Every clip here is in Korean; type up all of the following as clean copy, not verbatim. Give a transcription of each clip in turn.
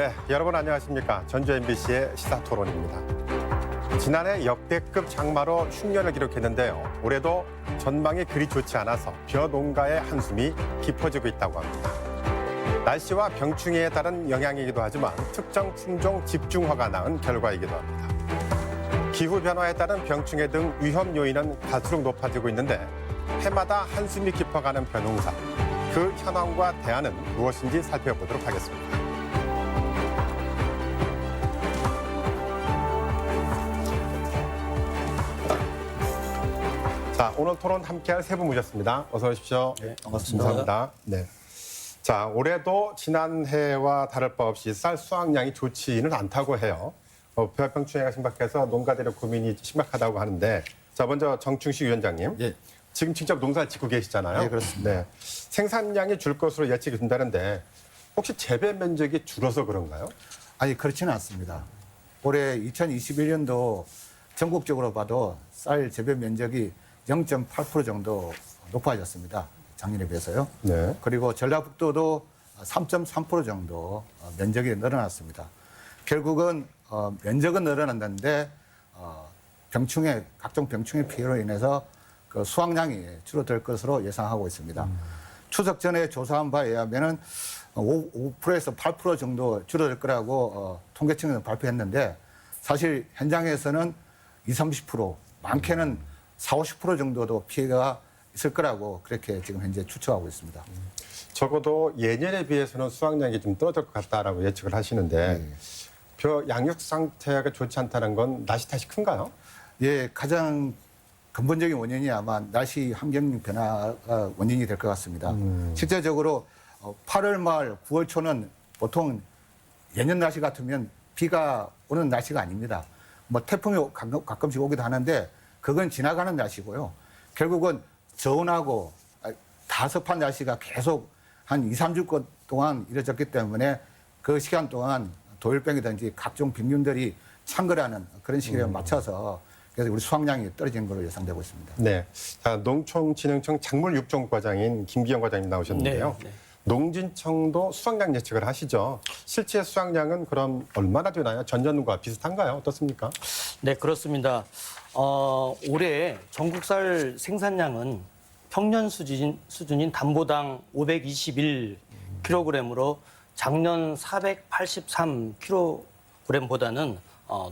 네, 여러분 안녕하십니까. 전주 MBC의 시사토론입니다. 지난해 역대급 장마로 흉년을 기록했는데요. 올해도 전망이 그리 좋지 않아서 벼농가의 한숨이 깊어지고 있다고 합니다. 날씨와 병충해에 따른 영향이기도 하지만 특정 품종 집중화가 낳은 결과이기도 합니다. 기후변화에 따른 병충해 등 위험 요인은 갈수록 높아지고 있는데 해마다 한숨이 깊어가는 벼농사. 그 현황과 대안은 무엇인지 살펴보도록 하겠습니다. 자, 오늘 토론 함께할 세 분 모셨습니다. 어서 오십시오. 네, 반갑습니다. 감사합니다. 네. 자, 올해도 지난해와 다를 바 없이 쌀 수확량이 좋지는 않다고 해요. 벼병충해가 심각해서 농가들의 고민이 심각하다고 하는데, 자, 먼저 정충식 위원장님. 예. 지금 직접 농사를 짓고 계시잖아요. 네, 그렇습니다. 네. 생산량이 줄 것으로 예측이 된다는데 혹시 재배 면적이 줄어서 그런가요? 아니, 그렇지는 않습니다. 올해 2021년도 전국적으로 봐도 쌀 재배 면적이 0.8% 정도 높아졌습니다. 작년에 비해서요. 네. 그리고 전라북도도 3.3% 정도 면적이 늘어났습니다. 결국은 면적은 늘어났는데 병충해, 각종 병충해 피해로 인해서 그 수확량이 줄어들 것으로 예상하고 있습니다. 추석 전에 조사한 바에 의하면은 5%에서 8% 정도 줄어들 거라고 통계청에서 발표했는데 사실 현장에서는 20, 30%, 많게는 40, 50% 정도도 피해가 있을 거라고 그렇게 지금 현재 추측하고 있습니다. 적어도 예년에 비해서는 수확량이 좀 떨어질 것 같다라고 예측을 하시는데 네. 벼 양육 상태가 좋지 않다는 건 날씨 탓이 큰가요? 예, 가장 근본적인 원인이 아마 날씨 환경 변화가 원인이 될 것 같습니다. 실제적으로 8월 말, 9월 초는 보통 예년 날씨 같으면 비가 오는 날씨가 아닙니다. 뭐 태풍이 가끔씩 오기도 하는데 그건 지나가는 날씨고요. 결국은 저온하고 다습한 날씨가 계속 한 2, 3주 동안 이뤄졌기 때문에 그 시간 동안 도열병이든지 각종 병균들이 창궐하는 그런 시기에 맞춰서 그래서 우리 수확량이 떨어진 걸로 예상되고 있습니다. 네. 자, 농촌진흥청 작물육종과장인 김기영 과장님 나오셨는데요. 네. 농진청도 수확량 예측을 하시죠. 실제 수확량은 그럼 얼마나 되나요? 전년과 비슷한가요? 어떻습니까? 네, 그렇습니다. 올해 전국 쌀 생산량은 평년 수준인 담보당 521kg으로 작년 483kg보다는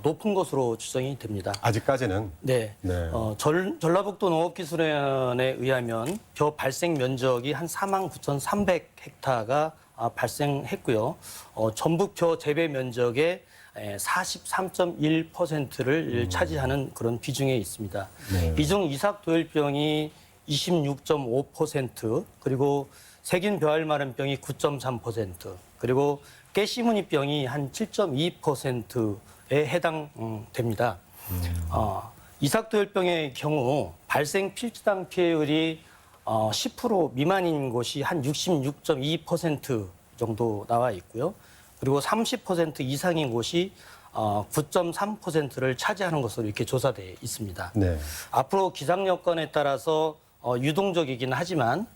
높은 것으로 추정이 됩니다. 아직까지는. 네. 네. 전라북도 농업기술원에 의하면 벼 발생 면적이 한 49,300헥타가 발생했고요. 전북 벼 재배 면적의 43.1%를 차지하는 그런 비중에 있습니다. 네. 이 중 이삭도열병이 26.5%, 그리고 세균 벼알마름병이 9.3%, 그리고 깨시무늬병이 한 7.2%에 해당됩니다. 이삭도열병의 경우 발생 필지당 피해율이 10% 미만인 곳이 한 66.2% 정도 나와 있고요. 그리고 30% 이상인 곳이 9.3%를 차지하는 것으로 이렇게 조사되어 있습니다. 네. 앞으로 기상 여건에 따라서 유동적이긴 하지만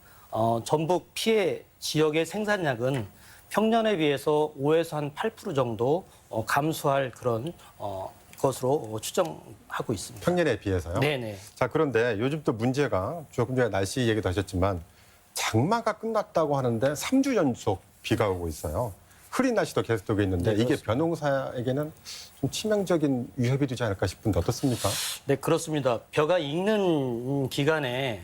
전북 피해 지역의 생산량은 평년에 비해서 5에서 한 8% 정도 감소할 그런 것으로 추정하고 있습니다. 평년에 비해서요? 네네. 자, 그런데 요즘 또 문제가 조금 전에 날씨 얘기도 하셨지만 장마가 끝났다고 하는데 3주 연속 비가 오고 있어요. 흐린 날씨도 계속되고 있는데 네, 이게 벼농사에게는 좀 치명적인 위협이 되지 않을까 싶은데 어떻습니까? 네, 그렇습니다. 벼가 익는 기간에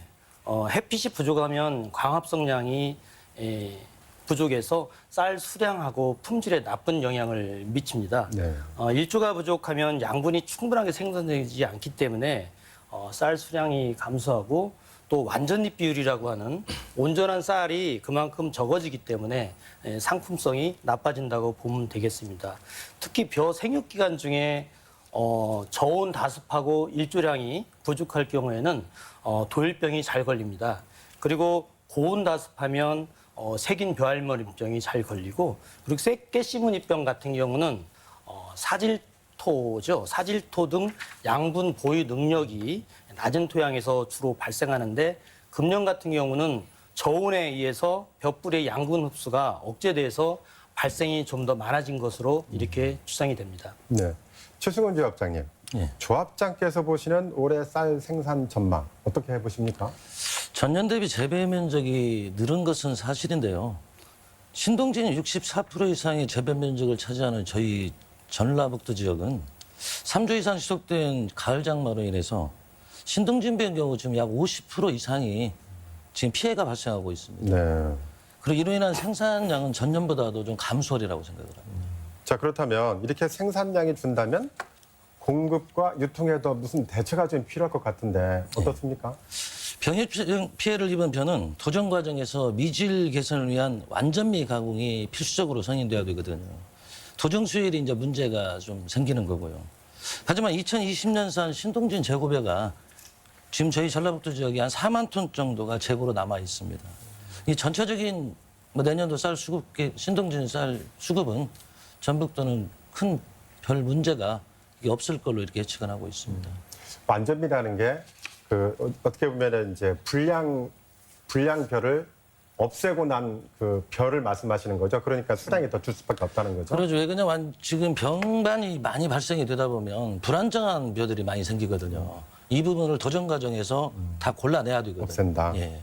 햇빛이 부족하면 광합성량이 부족해서 쌀 수량하고 품질에 나쁜 영향을 미칩니다. 네. 일조가 부족하면 양분이 충분하게 생산되지 않기 때문에 쌀 수량이 감소하고 또 완전잎 비율이라고 하는 온전한 쌀이 그만큼 적어지기 때문에 상품성이 나빠진다고 보면 되겠습니다. 특히 벼 생육 기간 중에 저온 다습하고 일조량이 부족할 경우에는 도열병이 잘 걸립니다. 그리고 고온 다습하면 세균 벼알머림병이 잘 걸리고, 그리고 깨시무늬병 같은 경우는 사질토죠. 사질토 등 양분 보유 능력이 낮은 토양에서 주로 발생하는데, 금년 같은 경우는 저온에 의해서 벼뿌리의 양분 흡수가 억제돼서 발생이 좀 더 많아진 것으로 이렇게 추정이 됩니다. 네. 최승원 조합장님, 예. 조합장께서 보시는 올해 쌀 생산 전망 어떻게 해보십니까? 전년 대비 재배 면적이 늘은 것은 사실인데요. 신동진 64% 이상의 재배 면적을 차지하는 저희 전라북도 지역은 3주 이상 지속된 가을 장마로 인해서 신동진배의 경우 지금 약 50% 이상이 지금 피해가 발생하고 있습니다. 네. 그리고 이로 인한 생산량은 전년보다도 좀 감소하리라고 생각을 합니다. 자, 그렇다면 이렇게 생산량이 준다면 공급과 유통에도 무슨 대처가 좀 필요할 것 같은데 어떻습니까? 병해 피해를 입은 벼는 도전 과정에서 미질 개선을 위한 완전미 가공이 필수적으로 선임돼야 되거든요. 도정 수율이 이제 문제가 좀 생기는 거고요. 하지만 2020년산 신동진 재고벼가 지금 저희 전라북도 지역에 한 4만 톤 정도가 재고로 남아 있습니다. 이 전체적인 내년도 쌀 수급, 신동진 쌀 수급은 전북도는 큰 별 문제가 없을 걸로 이렇게 예측을 하고 있습니다. 완전미라는 게 어떻게 보면은 이제 불량벼를 없애고 난 그 벼를 말씀하시는 거죠. 그러니까 수량이 더 줄 수밖에 없다는 거죠. 그러죠. 왜냐면 지금 병반이 많이 발생이 되다 보면 불안정한 벼들이 많이 생기거든요. 이 부분을 도전 과정에서 다 골라내야 되거든요. 없앤다. 예.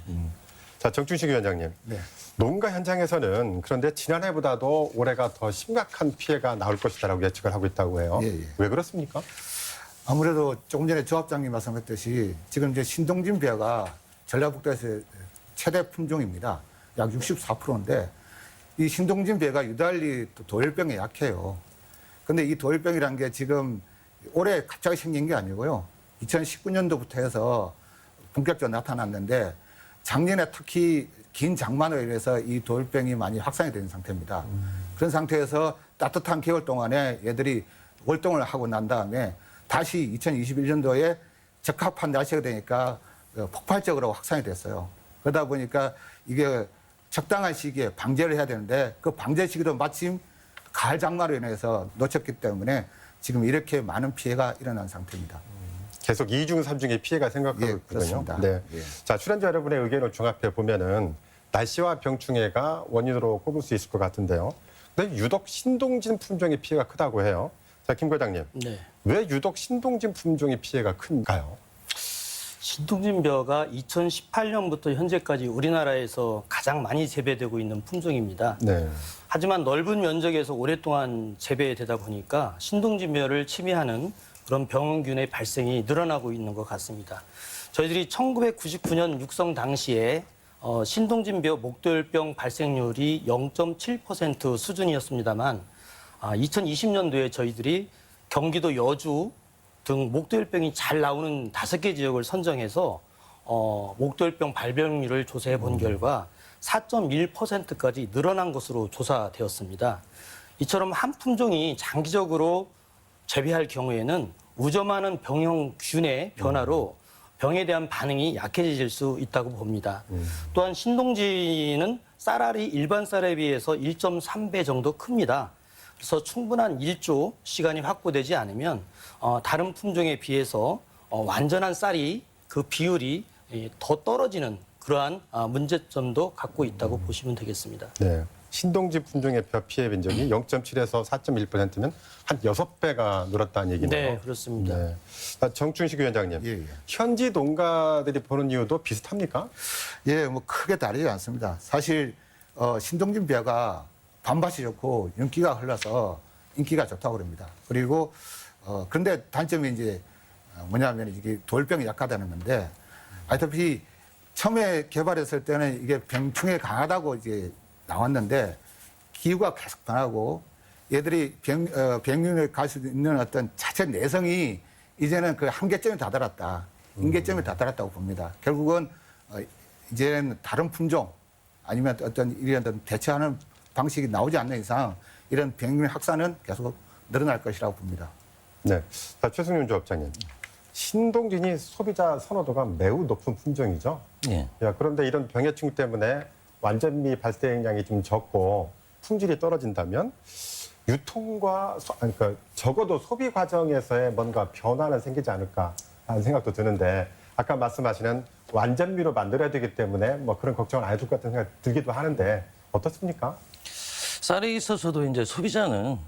자, 정춘식 위원장님. 네. 농가 현장에서는 그런데 지난해보다도 올해가 더 심각한 피해가 나올 것이다라고 예측을 하고 있다고 해요. 예, 예. 왜 그렇습니까? 아무래도 조금 전에 조합장님 말씀했듯이 지금 이제 신동진 벼가 전라북도에서 최대 품종입니다. 약 64%인데 이 신동진 벼가 유달리 또 도열병에 약해요. 근데 이 도열병이라는 게 지금 올해 갑자기 생긴 게 아니고요. 2019년도부터 해서 본격적으로 나타났는데 작년에 특히 긴 장마로 인해서 이 도열병이 많이 확산이 된 상태입니다. 그런 상태에서 따뜻한 겨울 동안에 얘들이 월동을 하고 난 다음에 다시 2021년도에 적합한 날씨가 되니까 폭발적으로 확산이 됐어요. 그러다 보니까 이게 적당한 시기에 방제를 해야 되는데 그 방제 시기도 마침 가을 장마로 인해서 놓쳤기 때문에 지금 이렇게 많은 피해가 일어난 상태입니다. 계속 2중, 3중의 피해가 생각하고 예, 있거든요. 그렇습니다. 네. 예. 자, 출연자 여러분의 의견을 종합해 보면은 날씨와 병충해가 원인으로 꼽을 수 있을 것 같은데요. 근데 유독 신동진 품종의 피해가 크다고 해요. 자, 김 과장님. 네. 왜 유독 신동진 품종의 피해가 큰가요? 신동진벼가 2018년부터 현재까지 우리나라에서 가장 많이 재배되고 있는 품종입니다. 네. 하지만 넓은 면적에서 오랫동안 재배되다 보니까 신동진벼를 침해하는 그런 병균의 발생이 늘어나고 있는 것 같습니다. 저희들이 1999년 육성 당시에 신동진벼 목도열병 발생률이 0.7% 수준이었습니다만 2020년도에 저희들이 경기도 여주 등 목도열병이 잘 나오는 5개 지역을 선정해서 목도열병 발병률을 조사해 본 결과 4.1%까지 늘어난 것으로 조사되었습니다. 이처럼 한 품종이 장기적으로 재배할 경우에는 우점하는 병형균의 변화로 병에 대한 반응이 약해질 수 있다고 봅니다. 또한 신동진은 쌀알이 일반 쌀에 비해서 1.3배 정도 큽니다. 그래서 충분한 일조 시간이 확보되지 않으면 다른 품종에 비해서 완전한 쌀이 그 비율이 더 떨어지는 그러한 문제점도 갖고 있다고 보시면 되겠습니다. 네. 신동진 품종의 벼 피해 면적이 0.7에서 4.1%면 한 6배가 늘었다는 얘기네요. 네, 그렇습니다. 네. 자, 정춘식 위원장님. 예, 예. 현지 농가들이 보는 이유도 비슷합니까? 예, 뭐 크게 다르지 않습니다. 사실 신동진 벼가 반밭이 좋고 윤기가 흘러서 인기가 좋다고 그럽니다. 그리고 그런데 단점이 이제 뭐냐면 이게 돌병이 약하다는 건데 알다시피 처음에 개발했을 때는 이게 병충해 강하다고 이제 나왔는데 기후가 계속 변하고 얘들이 병균에 갈 수 있는 어떤 자체 내성이 이제는 그 한계점에 다다랐다. 임계점에 다다랐다고 봅니다. 결국은 이제는 다른 품종 아니면 어떤 이런 대처하는 방식이 나오지 않는 이상 이런 병균 확산은 계속 늘어날 것이라고 봅니다. 네. 자, 최승윤 조합장님. 신동진이 소비자 선호도가 매우 높은 품종이죠. 예. 야, 그런데 이런 병해충 때문에 완전미 발생량이 좀 적고 품질이 떨어진다면 유통과 그러니까 적어도 소비 과정에서의 뭔가 변화는 생기지 않을까 하는 생각도 드는데 아까 말씀하시는 완전미로 만들어야 되기 때문에 뭐 그런 걱정을 안 해줄 것 같은 생각이 들기도 하는데 어떻습니까? 쌀에 있어서도 이제 소비자는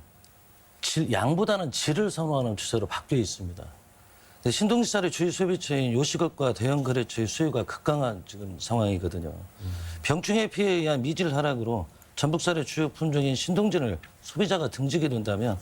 양보다는 질을 선호하는 추세로 바뀌어 있습니다. 근데 신동지 쌀의 주요 소비처인 요식업과 대형 거래처의 수요가 급강한 지금 상황이거든요. 병충해 피해에 의한 미질 하락으로 전북쌀의 주요 품종인 신동진을 소비자가 등지게 된다면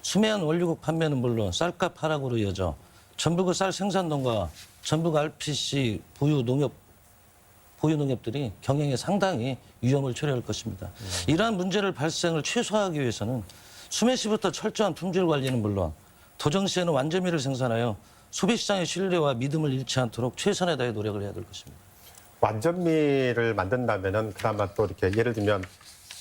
수매한 원료국 판매는 물론 쌀값 하락으로 이어져 전북의 쌀 생산농과 전북 RPC 보유 농협들이 경영에 상당히 위험을 초래할 것입니다. 이러한 문제를 발생을 최소화하기 위해서는 수매 시부터 철저한 품질 관리는 물론 도정 시에는 완전미를 생산하여 소비시장의 신뢰와 믿음을 잃지 않도록 최선을 다해 노력을 해야 될 것입니다. 완전미를 만든다면은 그나마 또 이렇게 예를 들면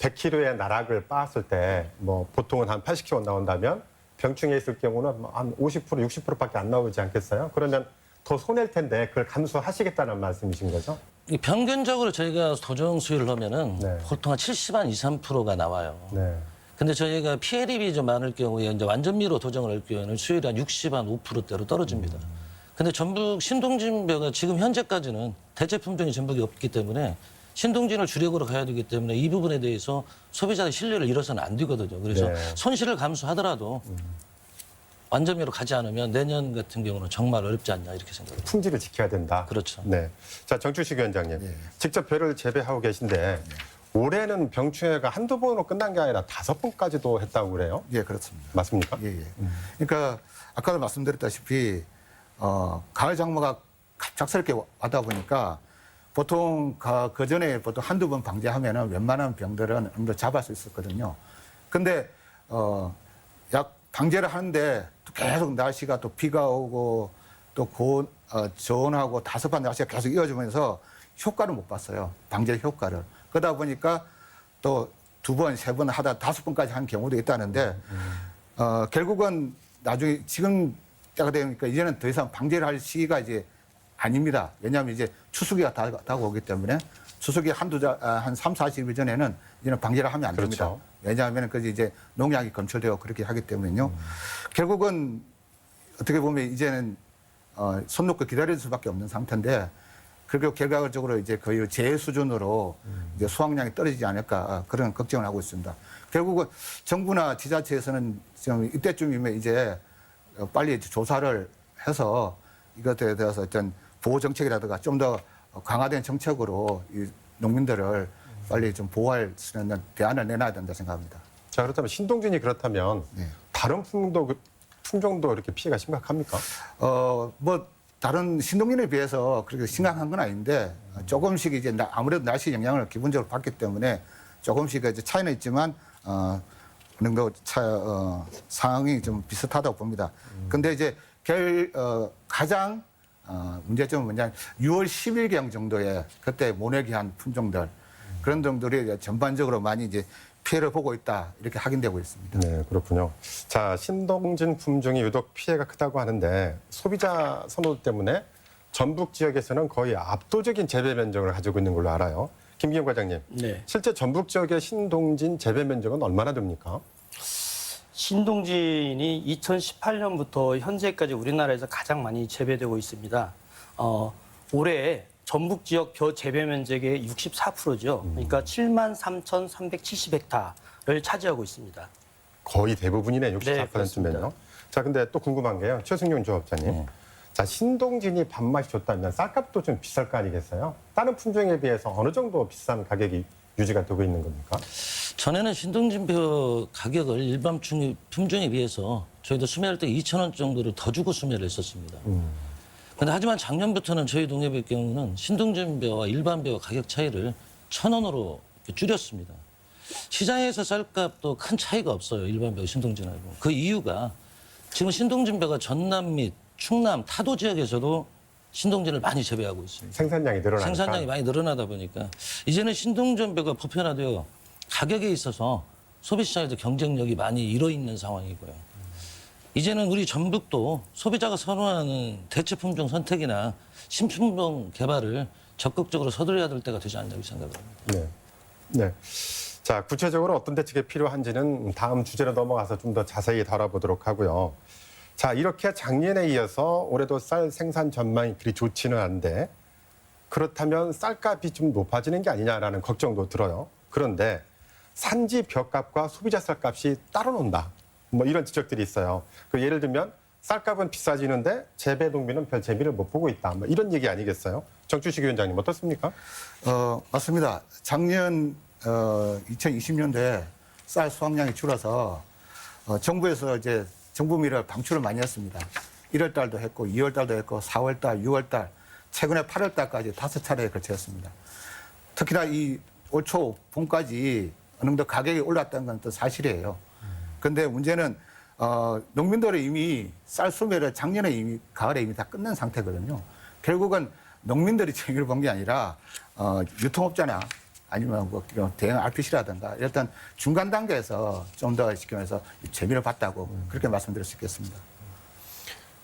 100kg의 나락을 빻았을 때 뭐 보통은 한 80kg 나온다면 병충해 있을 경우는 뭐한 50%, 60%밖에 안 나오지 않겠어요? 그러면 더 손해일 텐데 그걸 감수하시겠다는 말씀이신 거죠? 평균적으로 저희가 도정 수율을 하면은 네. 보통 한 70한 2, 3%가 나와요. 네. 근데 저희가 PL이 좀 많을 경우에 이제 완전미로 도정을 할 경우에는 수율이 한 60한 5%대로 떨어집니다. 근데 전북 신동진벼가 지금 현재까지는 대체 품종이 전북이 없기 때문에 신동진을 주력으로 가야 되기 때문에 이 부분에 대해서 소비자의 신뢰를 잃어서는 안 되거든요. 그래서 네. 손실을 감수하더라도 완전미로 가지 않으면 내년 같은 경우는 정말 어렵지 않냐 이렇게 생각합니다. 품질을 지켜야 된다. 그렇죠. 네. 자, 정춘식 위원장님. 직접 벼를 재배하고 계신데 올해는 병충해가 한두 번으로 끝난 게 아니라 5번까지도 했다고 그래요? 예, 그렇습니다. 맞습니까? 예, 예. 그러니까 아까도 말씀드렸다시피 가을 장마가 갑작스럽게 와다 보니까 보통 그 전에 보통 한두 번 방제하면은 웬만한 병들은 어느 정도 잡을 수 있었거든요. 근데 약 방제를 하는데 또 계속 날씨가 또 비가 오고 또 저온하고 다습한 날씨가 계속 이어지면서 효과를 못 봤어요. 방제 효과를. 그러다 보니까 또 2번, 3번 하다 5번까지 한 경우도 있다는데 결국은 나중에 지금 때가 되니까 이제는 더 이상 방제를 할 시기가 이제 아닙니다. 왜냐하면 이제 추수기가 다가오기 때문에 추수기 한 3, 40일 전에는 이제는 방제를 하면 안 됩니다. 그렇죠. 왜냐하면 그 이제 농약이 검출되고 그렇게 하기 때문에요. 결국은 어떻게 보면 이제는 손 놓고 기다릴 수밖에 없는 상태인데 그리고 결과적으로 이제 거의 제 수준으로 이제 수확량이 떨어지지 않을까 그런 걱정을 하고 있습니다. 결국은 정부나 지자체에서는 지금 이때쯤이면 이제 빨리 조사를 해서 이것에 대해서 어떤 보호 정책이라든가 좀 더 강화된 정책으로 이 농민들을 빨리 좀 보호할 수 있는 대안을 내놔야 된다 생각합니다. 자, 그렇다면 신동진이 그렇다면 네. 다른 품종도 이렇게 피해가 심각합니까? 뭐 다른 신동진에 비해서 그렇게 심각한 건 아닌데 조금씩 이제 아무래도 날씨 영향을 기본적으로 받기 때문에 조금씩 이제 차이는 있지만 어느 정도 상황이 좀 비슷하다고 봅니다. 근데 이제 가장 문제점은 뭐냐면 6월 10일경 정도에 그때 모내기한 품종들 그런 종들이 전반적으로 많이 이제 피해를 보고 있다 이렇게 확인되고 있습니다. 네, 그렇군요. 자, 신동진 품종이 유독 피해가 크다고 하는데 소비자 선호 때문에 전북 지역에서는 거의 압도적인 재배 면적을 가지고 있는 걸로 알아요. 김기현 과장님, 네. 실제 전북 지역의 신동진 재배 면적은 얼마나 됩니까? 신동진이 2018년부터 현재까지 우리나라에서 가장 많이 재배되고 있습니다. 올해 전북 지역 벼 재배 면적의 64%죠. 그러니까 73,370헥타를 차지하고 있습니다. 거의 대부분이네, 64%면요. 그렇습니다. 자, 근데 또 궁금한 게요. 최승용 조합장님. 자, 신동진이 밥맛이 좋다면 쌀값도 좀 비쌀 거 아니겠어요? 다른 품종에 비해서 어느 정도 비싼 가격이 유지가 되고 있는 겁니까? 전에는 신동진벼 가격을 일반 품종에 비해서 저희도 수매할 때 2,000원 정도를 더 주고 수매를 했었습니다. 근데 하지만 작년부터는 저희 농협의 경우는 신동진벼와 일반벼 가격 차이를 1,000원으로 줄였습니다. 시장에서 쌀값도 큰 차이가 없어요. 일반벼, 신동진하고. 그 이유가 지금 신동진벼가 전남 및 충남 타도 지역에서도 신동진을 많이 재배하고 있습니다. 생산량이 늘어나니까. 생산량이 많이 늘어나다 보니까 이제는 신동진벼가 보편화되어 가격에 있어서 소비시장에서 경쟁력이 많이 일어있는 상황이고요. 이제는 우리 전북도 소비자가 선호하는 대체 품종 선택이나 신품종 개발을 적극적으로 서둘러야 될 때가 되지 않냐고 생각합니다. 네. 네. 자, 구체적으로 어떤 대책이 필요한지는 다음 주제로 넘어가서 좀 더 자세히 다뤄보도록 하고요. 자, 이렇게 작년에 이어서 올해도 쌀 생산 전망이 그리 좋지는 않은데 그렇다면 쌀값이 좀 높아지는 게 아니냐라는 걱정도 들어요. 그런데 산지 벼값과 소비자 쌀값이 따로 논다. 뭐 이런 지적들이 있어요. 그 예를 들면 쌀값은 비싸지는데 재배 농민은 별 재미를 못 보고 있다. 뭐 이런 얘기 아니겠어요? 정주식 위원장님 어떻습니까? 맞습니다. 작년 2020년도에 쌀 수확량이 줄어서 정부에서 이제 정부미를 방출을 많이 했습니다. 1월 달도 했고 2월 달도 했고 4월 달, 6월 달, 최근에 8월 달까지 5차례에 걸쳤습니다. 특히나 이 올 초 봄까지 어느 정도 가격이 올랐다는 건 또 사실이에요. 그런데 문제는 농민들은 이미 쌀 수매를 작년에 이미 가을에 이미 다 끝낸 상태거든요. 결국은 농민들이 재미를 본 게 아니라 유통업자나 아니면 뭐 대형 RPC라든가 이런 중간 단계에서 좀 더 쉽게 말해서 재미를 봤다고 그렇게 말씀드릴 수 있겠습니다.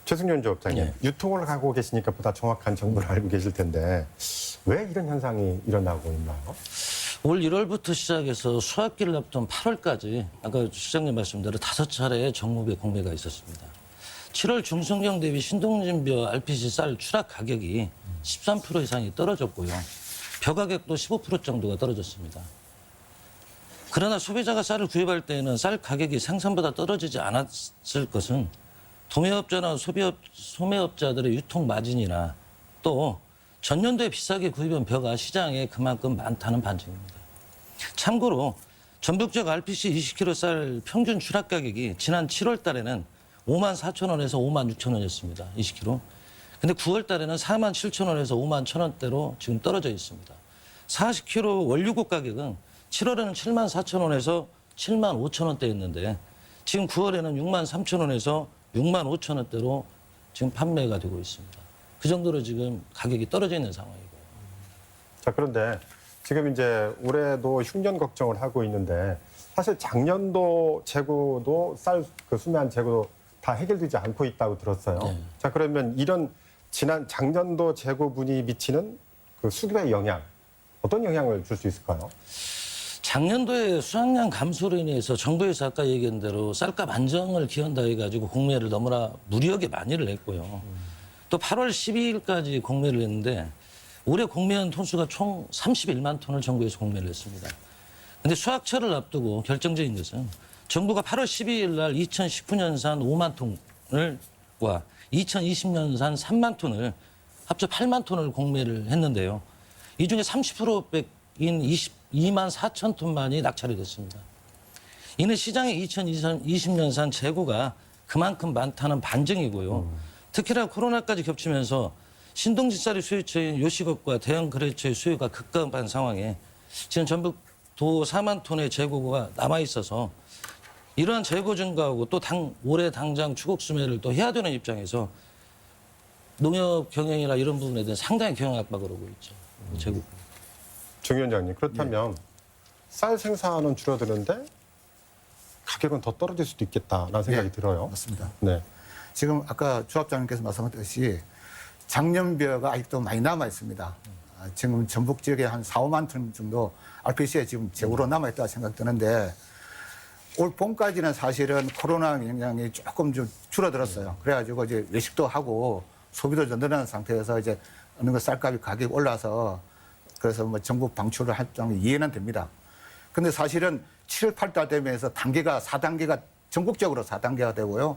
최승윤 조업장님, 예. 유통을 하고 계시니까 보다 정확한 정보를 알고 계실 텐데 왜 이런 현상이 일어나고 있나요? 올 1월부터 시작해서 수확기를 앞둔 8월까지 아까 시장님 말씀대로 5차례의 정무배 공매가 있었습니다. 7월 중순경 대비 신동진벼 RPC 쌀 추락 가격이 13% 이상이 떨어졌고요. 벼 가격도 15% 정도가 떨어졌습니다. 그러나 소비자가 쌀을 구입할 때에는 쌀 가격이 생산보다 떨어지지 않았을 것은 도매업자나 소매업자들의 유통 마진이나 또 전년도에 비싸게 구입한 벼가 시장에 그만큼 많다는 반증입니다. 참고로 전북적 RPC 20kg 쌀 평균 추락 가격이 지난 7월 달에는 54,000원에서 56,000원이었습니다. 20kg. 근데 9월 달에는 47,000원에서 51,000원대로 지금 떨어져 있습니다. 40kg 원유국 가격은 7월에는 74,000원에서 75,000원대였는데 지금 9월에는 63,000원에서 65,000원대로 지금 판매가 되고 있습니다. 그 정도로 지금 가격이 떨어져 있는 상황이고요. 자, 그런데 지금 이제 올해도 흉년 걱정을 하고 있는데 사실 작년도 재고도 쌀 그 수매한 재고도 다 해결되지 않고 있다고 들었어요. 네. 자, 그러면 이런 지난 작년도 재고분이 미치는 그 수급의 영향, 어떤 영향을 줄 수 있을까요? 작년도에 수확량 감소로 인해서 정부에서 아까 얘기한 대로 쌀값 안정을 기한다 해가지고 공매를 너무나 무리하게 많이를 냈고요. 또 8월 12일까지 공매를 했는데 올해 공매한 톤수가 총 31만 톤을 정부에서 공매를 했습니다. 그런데 수확철을 앞두고 결정적인 것은 정부가 8월 12일 날 2019년산 5만 톤을과 2020년산 3만 톤을 합쳐 8만 톤을 공매를 했는데요. 이 중에 30%인 22만 4천 톤만이 낙찰이 됐습니다. 이는 시장의 2020년산 재고가 그만큼 많다는 반증이고요. 특히나 코로나까지 겹치면서 신동진 쌀의 수요처인 요식업과 대형 거래처의 수요가 급감한 상황에 지금 전북 도 4만 톤의 재고가 남아 있어서 이러한 재고 증가하고 또 올해 당장 추곡 수매를 또 해야 되는 입장에서 농협 경영이나 이런 부분에 대한 상당히 경영 압박을 하고 있죠. 재고. 정 위원장님, 그렇다면 쌀 생산은 줄어드는데 가격은 더 떨어질 수도 있겠다라는 생각이 들어요. 맞습니다. 네. 지금 아까 조합장님께서 말씀하셨듯이 작년벼가 아직도 많이 남아 있습니다. 지금 전북 지역에 한 4, 5만 톤 정도 RPC에 지금 재고로 남아 있다고 생각되는데 올 봄까지는 사실은 코로나 영향이 조금 좀 줄어들었어요. 그래가지고 이제 외식도 하고 소비도 늘어나는 상태에서 이제 어느 정도 쌀값이 가격이 올라서 그래서 뭐 정부 방출을 할 정도 이해는 됩니다. 근데 사실은 7월, 8달 되면서 단계가 4단계가 전국적으로 4단계가 되고요.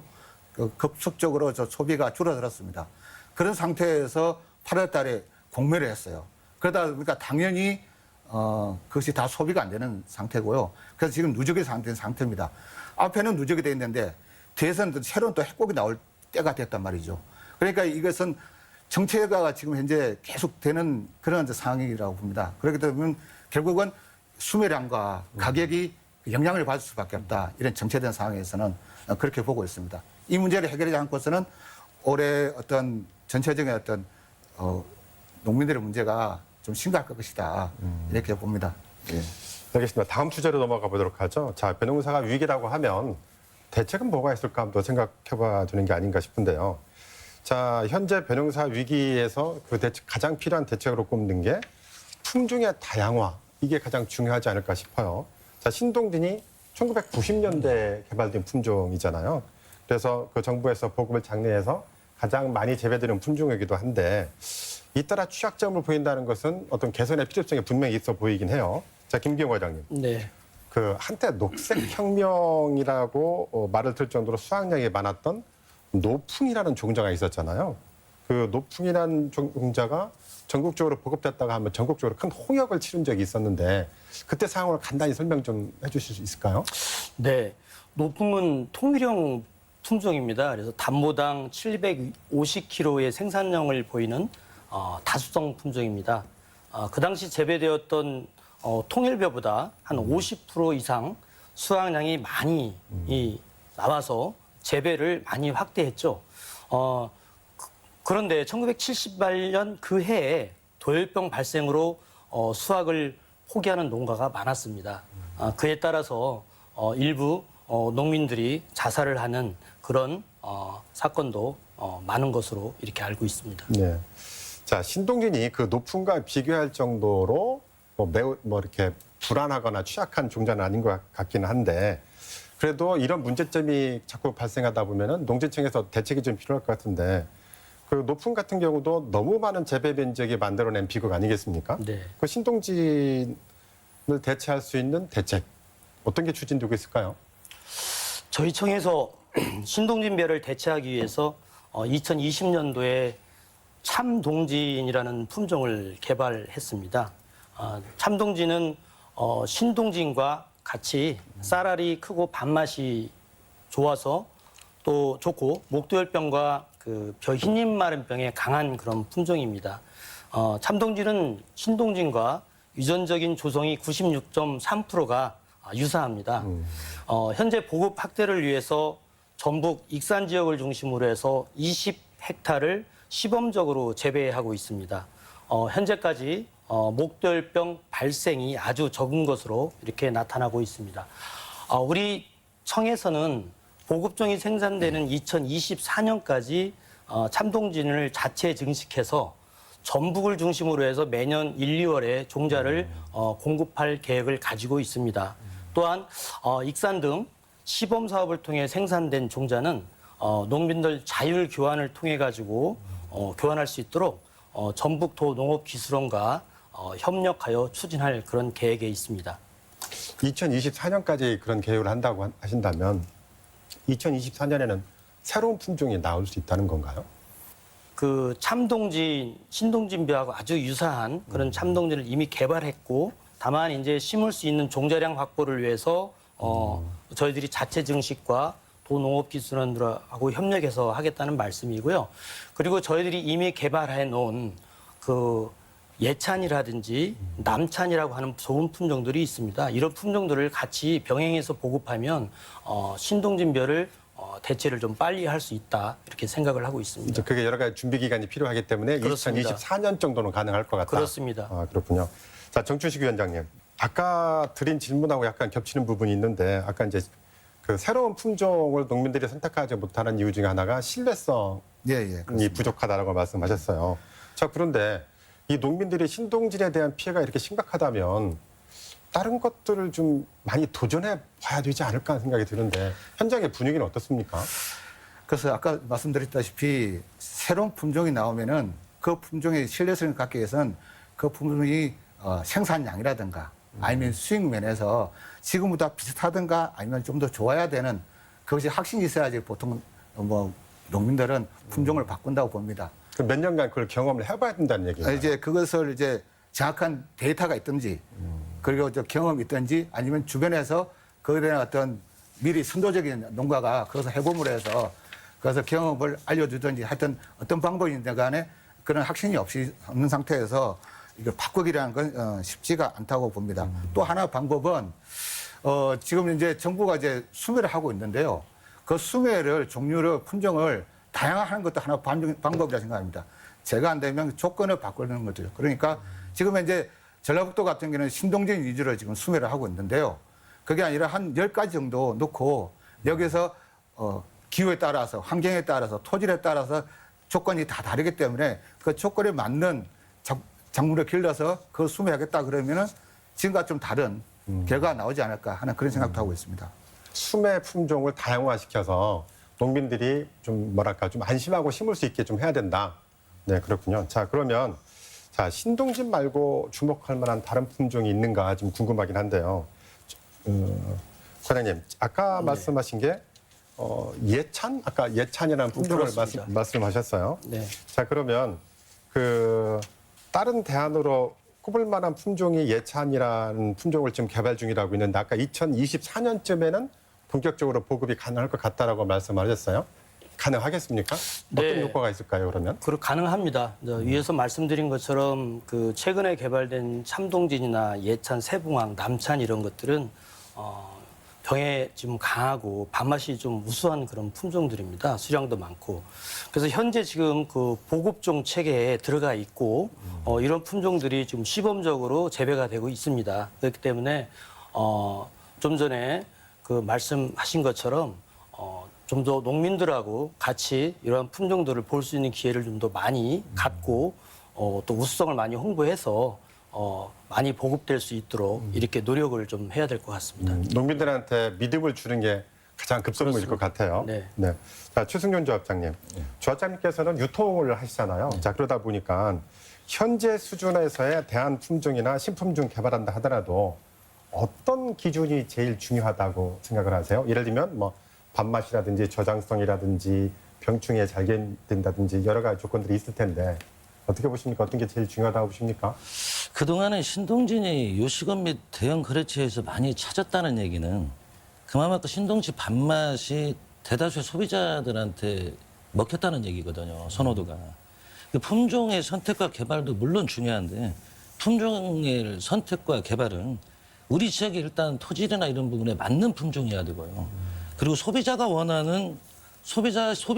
그 급속적으로 저 소비가 줄어들었습니다. 그런 상태에서 8월 달에 공매를 했어요. 그러다 보니까 당연히 그것이 다 소비가 안 되는 상태고요. 그래서 지금 누적이 된 상태입니다. 앞에는 누적이 돼 있는데 뒤에서는 새로운 또 핵곡이 나올 때가 됐단 말이죠. 그러니까 이것은 정체가 지금 현재 계속되는 그런 상황이라고 봅니다. 그렇기 때문에 결국은 수매량과 가격이 영향을 받을 수밖에 없다. 이런 정체된 상황에서는 그렇게 보고 있습니다. 이 문제를 해결하지 않고서는 올해 어떤 전체적인 어떤 농민들의 문제가 좀 심각할 것이다. 이렇게 봅니다. 예. 알겠습니다. 다음 주제로 넘어가 보도록 하죠. 자, 벼농사가 위기라고 하면 대책은 뭐가 있을까 한번 생각해봐야 되는 게 아닌가 싶은데요. 자, 현재 벼농사 위기에서 그 가장 필요한 대책으로 꼽는 게 품종의 다양화. 이게 가장 중요하지 않을까 싶어요. 자, 신동진이 1990년대에 개발된 품종이잖아요. 그래서 그 정부에서 보급을 장려해서 가장 많이 재배되는 품종이기도 한데 잇따라 취약점을 보인다는 것은 어떤 개선의 필요성이 분명히 있어 보이긴 해요. 자, 김기영 과장님. 네. 그 한때 녹색혁명이라고 말을 들 정도로 수확량이 많았던 노풍이라는 종자가 있었잖아요. 그 노풍이라는 종자가 전국적으로 보급됐다가 한번 전국적으로 큰 홍역을 치른 적이 있었는데 그때 상황을 간단히 설명 좀 해주실 수 있을까요? 네, 노풍은 통일형 품종입니다. 그래서 단모당 750kg의 생산량을 보이는 다수성 품종입니다. 그 당시 재배되었던 통일벼보다 한 50% 이상 수확량이 많이 나와서 재배를 많이 확대했죠. 그런데 1978년 그 해에 도열병 발생으로 수확을 포기하는 농가가 많았습니다. 그에 따라서 일부 농민들이 자살을 하는 그런 사건도 많은 것으로 이렇게 알고 있습니다. 네. 자, 신동진이 그 노풍과 비교할 정도로 매우 이렇게 불안하거나 취약한 종자는 아닌 것 같기는 한데 그래도 이런 문제점이 자꾸 발생하다 보면은 농진청에서 대책이 좀 필요할 것 같은데 그 노풍 같은 경우도 너무 많은 재배 면적이 만들어낸 비극 아니겠습니까? 네. 그 신동진을 대체할 수 있는 대책 어떤 게 추진되고 있을까요? 저희 청에서 신동진벼를 대체하기 위해서 2020년도에 참동진이라는 품종을 개발했습니다. 참동진은 신동진과 같이 쌀알이 크고 밥맛이 좋아서 또 좋고 목도열병과 그 벼흰잎 마른병에 강한 그런 품종입니다. 참동진은 신동진과 유전적인 조성이 96.3%가 유사합니다. 현재 보급 확대를 위해서 전북 익산 지역을 중심으로 해서 20헥타를 시범적으로 재배하고 있습니다. 현재까지 목도열병 발생이 아주 적은 것으로 이렇게 나타나고 있습니다. 우리 청에서는 보급종이 생산되는 2024년까지 참동진을 자체 증식해서 전북을 중심으로 해서 매년 1, 2월에 종자를 공급할 계획을 가지고 있습니다. 또한 익산 등 시범 사업을 통해 생산된 종자는 농민들 자율 교환을 통해 가지고 교환할 수 있도록 전북도농업기술원과 협력하여 추진할 그런 계획에 있습니다. 2024년까지 그런 계획을 한다고 하신다면 2024년에는 새로운 품종이 나올 수 있다는 건가요? 그 참동진, 신동진벼하고 아주 유사한 그런 참동진을 이미 개발했고 다만 이제 심을 수 있는 종자량 확보를 위해서 저희들이 자체 증식과 도농업기술원들하고 협력해서 하겠다는 말씀이고요. 그리고 저희들이 이미 개발해 놓은 그 예찬이라든지 남찬이라고 하는 좋은 품종들이 있습니다. 이런 품종들을 같이 병행해서 보급하면 신동진벼를 대체를 좀 빨리 할 수 있다 이렇게 생각을 하고 있습니다. 그게 여러 가지 준비 기간이 필요하기 때문에 그렇습니다. 2024년 정도는 가능할 것 같다. 그렇습니다. 그렇군요. 자, 정춘식 위원장님. 아까 드린 질문하고 약간 겹치는 부분이 있는데 아까 이제 그 새로운 품종을 농민들이 선택하지 못하는 이유 중에 하나가 신뢰성이 그렇습니다. 부족하다라고 말씀하셨어요. 자, 그런데 이 농민들이 신동진에 대한 피해가 이렇게 심각하다면 다른 것들을 좀 많이 도전해 봐야 되지 않을까 하는 생각이 드는데 현장의 분위기는 어떻습니까? 그래서 아까 말씀드렸다시피 새로운 품종이 나오면은 그 품종의 신뢰성을 갖기 위해서는 그 품종이 생산량이라든가 아니면 수익 면에서 지금보다 비슷하든가 아니면 좀 더 좋아야 되는 그것이 확신이 있어야지 보통 농민들은 품종을 바꾼다고 봅니다. 그럼 몇 년간 그걸 경험을 해봐야 된다는 얘기예요. 이제 그것을 이제 정확한 데이터가 있든지 그리고 경험이 있든지 아니면 주변에서 그에 대한 어떤 미리 선도적인 농가가 그것을 해봄으로 해서 그래서 경험을 알려주든지 하여튼 어떤 방법인데 간에 그런 확신이 없는 상태에서 이걸 바꾸기라는 건 쉽지가 않다고 봅니다. 또 하나 방법은 지금 이제 정부가 이제 수매를 하고 있는데요. 그 수매를 종류를 품종을 다양화하는 것도 하나 방법이라 생각합니다. 제가 안 되면 조건을 바꾸는 거죠. 그러니까 지금 이제 전라북도 같은 경우는 신동진 위주로 지금 수매를 하고 있는데요. 그게 아니라 한 10가지 정도 놓고 여기서 기후에 따라서 환경에 따라서 토질에 따라서 조건이 다 다르기 때문에 그 조건에 맞는 작물을 길러서 그걸 수매하겠다 그러면은 지금과 좀 다른 결과가 나오지 않을까 하는 그런 생각도 하고 있습니다. 수매 품종을 다양화시켜서 농민들이 좀 좀 안심하고 심을 수 있게 좀 해야 된다. 네, 그렇군요. 자, 그러면 신동진 말고 주목할 만한 다른 품종이 있는가 좀 궁금하긴 한데요. 과장님, 아까 말씀하신 게 예찬? 아까 예찬이라는 품종을 그렇습니다. 말씀하셨어요. 네. 자, 그러면 다른 대안으로 꼽을 만한 품종이 예찬이라는 품종을 지금 개발 중이라고 있는데 아까 2024년쯤에는 본격적으로 보급이 가능할 것 같다라고 말씀하셨어요. 가능하겠습니까? 어떤 네. 효과가 있을까요, 그러면? 가능합니다. 위에서 말씀드린 것처럼 최근에 개발된 참동진이나 예찬, 세붕황, 남찬 이런 것들은 병에 지금 강하고 밥맛이 좀 우수한 그런 품종들입니다. 수량도 많고. 그래서 현재 지금 보급종 체계에 들어가 있고 이런 품종들이 지금 시범적으로 재배가 되고 있습니다. 그렇기 때문에 좀 전에 말씀하신 것처럼 좀 더 농민들하고 같이 이러한 품종들을 볼 수 있는 기회를 좀 더 많이 갖고 또 우수성을 많이 홍보해서 많이 보급될 수 있도록 이렇게 노력을 좀 해야 될 것 같습니다. 농민들한테 믿음을 주는 게 가장 급선무일 것 같아요. 네. 자, 최승윤 조합장님. 조합장님께서는 유통을 하시잖아요. 자, 그러다 보니까 현재 수준에서의 대한 품종이나 신품종 개발한다 하더라도 어떤 기준이 제일 중요하다고 생각을 하세요? 예를 들면 밥맛이라든지 저장성이라든지 병충해 잘 견딘다든지 여러 가지 조건들이 있을 텐데 어떻게 보십니까? 어떤 게 제일 중요하다고 보십니까? 그동안에 신동진이 요식업 및 대형 거래처에서 많이 찾았다는 얘기는 그만큼 신동진 밥맛이 대다수의 소비자들한테 먹혔다는 얘기거든요. 선호도가. 그 품종의 선택과 개발도 물론 중요한데 품종의 선택과 개발은 우리 지역에 일단 토질이나 이런 부분에 맞는 품종이어야 되고요. 그리고 소비자가 원하는 소비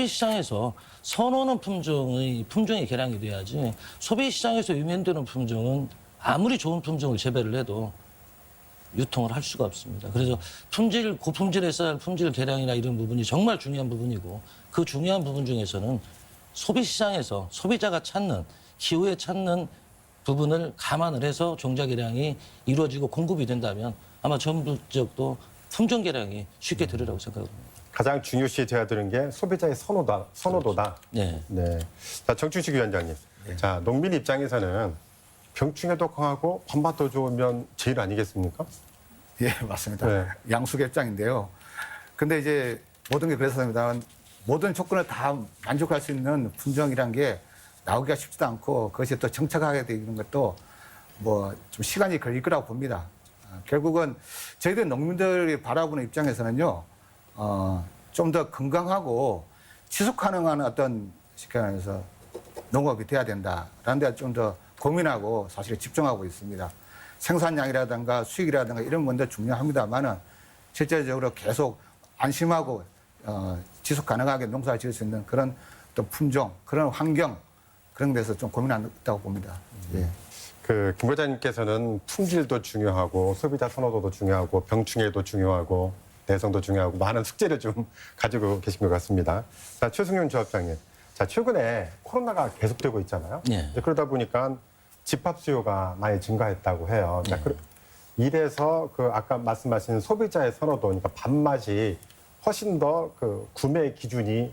시장에서 선호하는 품종의 개량이 돼야지 소비 시장에서 유명되는 품종은 아무리 좋은 품종을 재배를 해도 유통을 할 수가 없습니다. 그래서 고품질의 쌀, 품질 개량이나 이런 부분이 정말 중요한 부분이고 그 중요한 부분 중에서는 소비 시장에서 소비자가 찾는 기호에 찾는 부분을 감안을 해서 종자 개량이 이루어지고 공급이 된다면 아마 전북 지역도 품종 개량이 쉽게 되리라고 생각합니다. 가장 중요시 돼야 되는 게 소비자의 선호도다. 네. 네. 자, 정춘식 위원장님. 자, 농민 입장에서는 병충해도 강하고 밥맛도 좋으면 제일 아니겠습니까? 예, 맞습니다. 네. 양수의 입장인데요. 근데 이제 모든 게 그래서입니다. 모든 조건을 다 만족할 수 있는 품종이란 게 나오기가 쉽지도 않고 그것이 또 정착하게 되는 것도 좀 시간이 걸릴 거라고 봅니다. 결국은 저희들 농민들이 바라보는 입장에서는요, 좀 더 건강하고 지속 가능한 어떤 시간에서 농업이 돼야 된다라는 데 좀 더 고민하고 사실 집중하고 있습니다. 생산량이라든가 수익이라든가 이런 문제도 중요합니다만은 실제적으로 계속 안심하고 지속 가능하게 농사를 지을 수 있는 그런 또 품종, 그런 환경 그런 데서 좀 고민한다고 봅니다. 예. 김 과장님께서는 품질도 중요하고 소비자 선호도도 중요하고 병충해도 중요하고 내성도 중요하고 많은 숙제를 좀 가지고 계신 것 같습니다. 자, 최승윤 조합장님. 자, 최근에 코로나가 계속되고 있잖아요. 네. 그러다 보니까 집합 수요가 많이 증가했다고 해요. 자, 이래서 아까 말씀하신 소비자의 선호도, 그러니까 밥맛이 훨씬 더 구매 기준이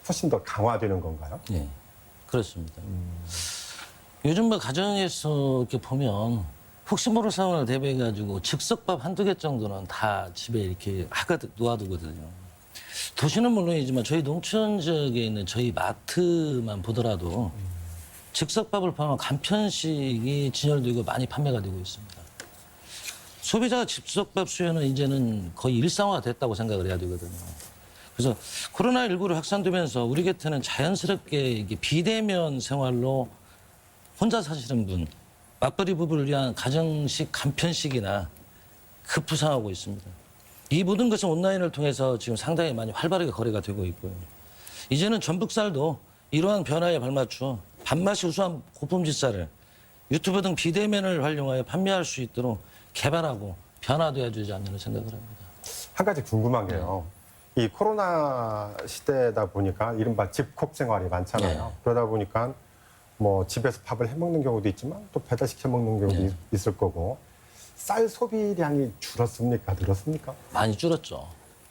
훨씬 더 강화되는 건가요? 네. 그렇습니다. 요즘 가정에서 이렇게 보면 혹시 모를 상황을 대비해가지고 즉석밥 한두 개 정도는 다 집에 이렇게 놓아두거든요. 도시는 물론이지만 저희 농촌 지역에 있는 저희 마트만 보더라도 즉석밥을 포함한 간편식이 진열되고 많이 판매가 되고 있습니다. 소비자 즉석밥 수요는 이제는 거의 일상화가 됐다고 생각을 해야 되거든요. 그래서 코로나19로 확산되면서 우리 곁에는 자연스럽게 이게 비대면 생활로 혼자 사시는 분, 맞벌이 부부를 위한 가정식 간편식이나 급부상하고 있습니다. 이 모든 것은 온라인을 통해서 지금 상당히 많이 활발하게 거래가 되고 있고요. 이제는 전북쌀도 이러한 변화에 발맞춰 밥맛이 우수한 고품질 쌀을 유튜브 등 비대면을 활용하여 판매할 수 있도록 개발하고 변화돼야 되지 않나 생각을 합니다. 한 가지 궁금한 게요. 이 코로나 시대다 보니까 이른바 집콕 생활이 많잖아요. 네. 그러다 보니까 집에서 밥을 해 먹는 경우도 있지만 또 배달시켜 먹는 경우도 있을 거고 쌀 소비량이 줄었습니까? 늘었습니까? 많이 줄었죠.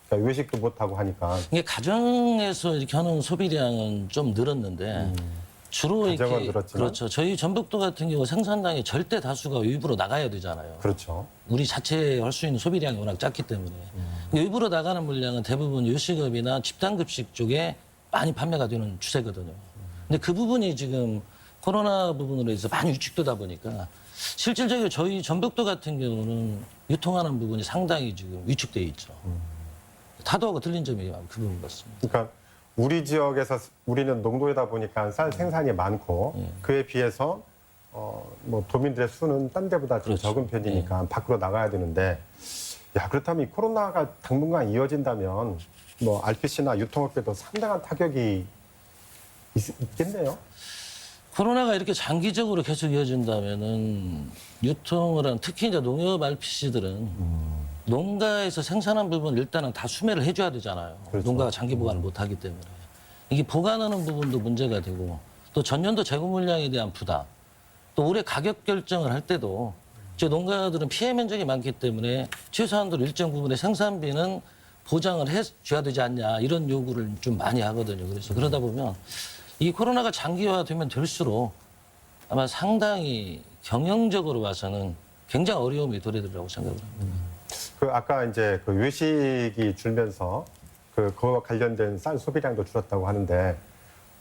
그러니까 외식도 못 하고 하니까 이게 가정에서 이렇게 하는 소비량은 좀 늘었는데 주로 가정은 이렇게 늘었지만. 그렇죠. 저희 전북도 같은 경우 생산량의 절대 다수가 외부로 나가야 되잖아요. 그렇죠. 우리 자체 할 수 있는 소비량이 워낙 작기 때문에 외부로 나가는 물량은 대부분 요식업이나 집단급식 쪽에 많이 판매가 되는 추세거든요. 근데 그 부분이 지금 코로나 부분으로 해서 많이 위축되다 보니까 실질적으로 저희 전북도 같은 경우는 유통하는 부분이 상당히 지금 위축돼 있죠. 타도하고 틀린 점이 그 부분 같습니다. 그러니까 우리 지역에서 우리는 농도에다 보니까 쌀 생산이 많고 그에 비해서 뭐 도민들의 수는 딴 데보다 좀 그렇죠. 적은 편이니까 밖으로 나가야 되는데 야 그렇다면 이 코로나가 당분간 이어진다면 뭐 RPC나 유통업계도 상당한 타격이 있겠네요. 코로나가 이렇게 장기적으로 계속 이어진다면은 유통을 한 특히 이제 농협 RPC들은 농가에서 생산한 부분 일단은 다 수매를 해줘야 되잖아요. 그렇죠. 농가가 장기 보관을 못하기 때문에 이게 보관하는 부분도 문제가 되고 또 전년도 재고 물량에 대한 부담 또 올해 가격 결정을 할 때도 제 농가들은 피해 면적이 많기 때문에 최소한도로 일정 부분의 생산비는 보장을 해줘야 되지 않냐 이런 요구를 좀 많이 하거든요. 그래서 그러다 보면 이 코로나가 장기화되면 될수록 아마 상당히 경영적으로 봐서는 굉장히 어려움이 도래되리라고 생각을 합니다. 그 아까 이제 그 외식이 줄면서 그거 관련된 쌀 소비량도 줄었다고 하는데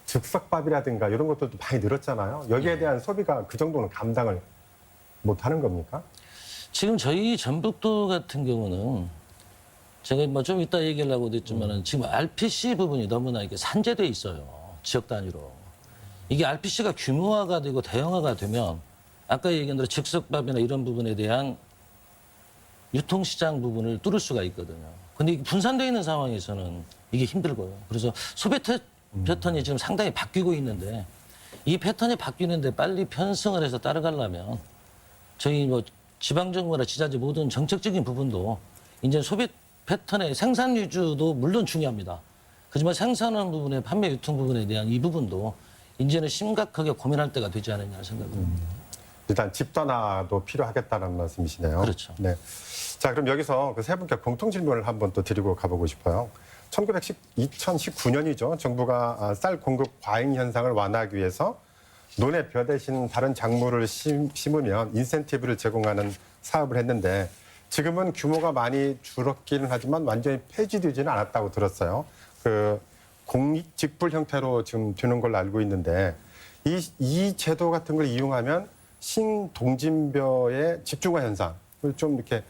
즉석밥이라든가 이런 것들도 많이 늘었잖아요. 여기에 대한 소비가 그 정도는 감당을 못 하는 겁니까? 지금 저희 전북도 같은 경우는 제가 뭐 좀 이따 얘기하려고 했지만은 지금 RPC 부분이 너무나 이게 산재돼 있어요. 지역 단위로. 이게 RPC가 규모화가 되고 대형화가 되면 아까 얘기한 대로 즉석밥이나 이런 부분에 대한 유통시장 부분을 뚫을 수가 있거든요. 근데 이게 분산되어 있는 상황에서는 이게 힘들고요. 그래서 소비 패턴이 지금 상당히 바뀌고 있는데 이 패턴이 바뀌는데 빨리 편승을 해서 따라가려면 저희 뭐 지방정부나 지자체 모든 정책적인 부분도 이제 소비 패턴의 생산 위주도 물론 중요합니다. 하지만 생산하는 부분에 판매 유통 부분에 대한 이 부분도 이제는 심각하게 고민할 때가 되지 않았냐 생각합니다. 일단 집단화도 필요하겠다는 말씀이시네요. 그렇죠. 네. 자, 그럼 여기서 그 세 분께 공통 질문을 한번 또 드리고 가보고 싶어요. 2019년이죠. 정부가 쌀 공급 과잉 현상을 완화하기 위해서 논의 벼 대신 다른 작물을 심으면 인센티브를 제공하는 사업을 했는데 지금은 규모가 많이 줄었기는 하지만 완전히 폐지되지는 않았다고 들었어요. 그 공익 직불 형태로 지금 되는 걸로 알고 있는데 이 제도 같은 걸 이용하면 신동진벼의 집중화 현상을 좀 이렇게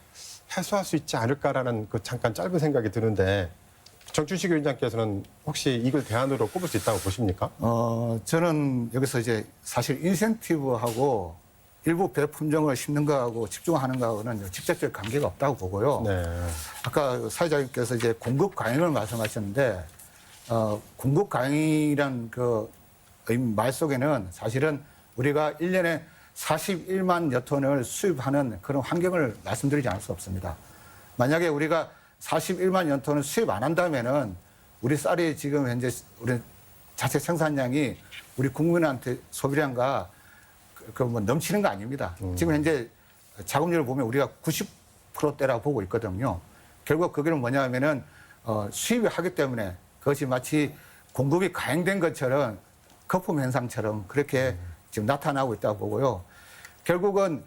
해소할 수 있지 않을까라는 그 잠깐 짧은 생각이 드는데 정춘식 위원장께서는 혹시 이걸 대안으로 꼽을 수 있다고 보십니까? 저는 여기서 이제 사실 인센티브하고 일부 벼 품종을 심는 거하고 집중하는 거하고는 직접적 관계가 없다고 보고요. 네. 아까 사회자님께서 이제 공급 과잉을 말씀하셨는데, 공급 과잉이란 그 말 속에는 사실은 우리가 1년에 41만여 톤을 수입하는 그런 환경을 말씀드리지 않을 수 없습니다. 만약에 우리가 41만여 톤을 수입 안 한다면은 우리 쌀이 지금 현재 우리 자체 생산량이 우리 국민한테 소비량과 뭐 넘치는 거 아닙니다. 지금 현재 작업률을 보면 우리가 90%대라고 보고 있거든요. 결국 그게 뭐냐면은 수입을 하기 때문에 그것이 마치 공급이 과잉된 것처럼 거품 현상처럼 그렇게 지금 나타나고 있다고 보고요. 결국은